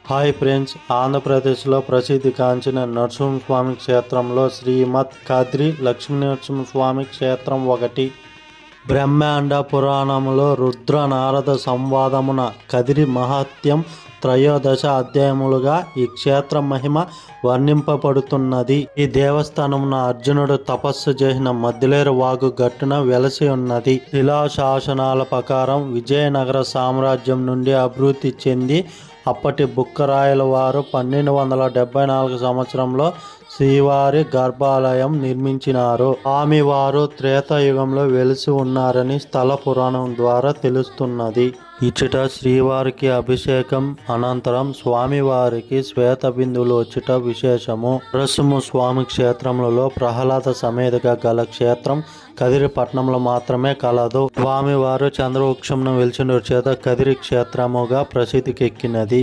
Hi friends, ఆంధ్రప్రదేశ్లో ప్రసిద్ధిగాంచిన నరసింహస్వామి క్షేత్రంలో శ్రీమద్ కద్రి లక్ష్మీనరసింహస్వామి క్షేత్రం ఒకటి. బ్రహ్మాండ పురాణములో రుద్ర నారద సంవాదమున కదిరి మహాత్యం త్రయోదశ అధ్యాయములుగా ఈ క్షేత్ర మహిమ వర్ణింపబడుతున్నది. ఈ దేవస్థానమున అర్జునుడు తపస్సు చేసిన మద్దిలేరు వాగు గట్టున వెలసి ఉన్నది. శిలాశాసనాల ప్రకారం విజయనగర సామ్రాజ్యం నుండి అభివృద్ధి చెంది అప్పటి బుక్కరాయల వారు 1274 సంవత్సరంలో శ్రీవారి గర్భాలయం నిర్మించినారు. స్వామివారు త్రేతాయుగంలో వెలిసి ఉన్నారని స్థల పురాణం ద్వారా తెలుస్తున్నది. ఇచ్చట శ్రీవారికి అభిషేకం అనంతరం స్వామివారికి శ్వేత బిందువులు వచ్చుట విశేషము. నరసింహస్వామి క్షేత్రములలో ప్రహ్లాద సమేతగా గల క్షేత్రం కదిరి పట్టణంలో మాత్రమే కలదు. స్వామివారు చంద్రవృక్షమును వెలిచిన చేత కదిరి క్షేత్రముగా ప్రసిద్ధికెక్కినది.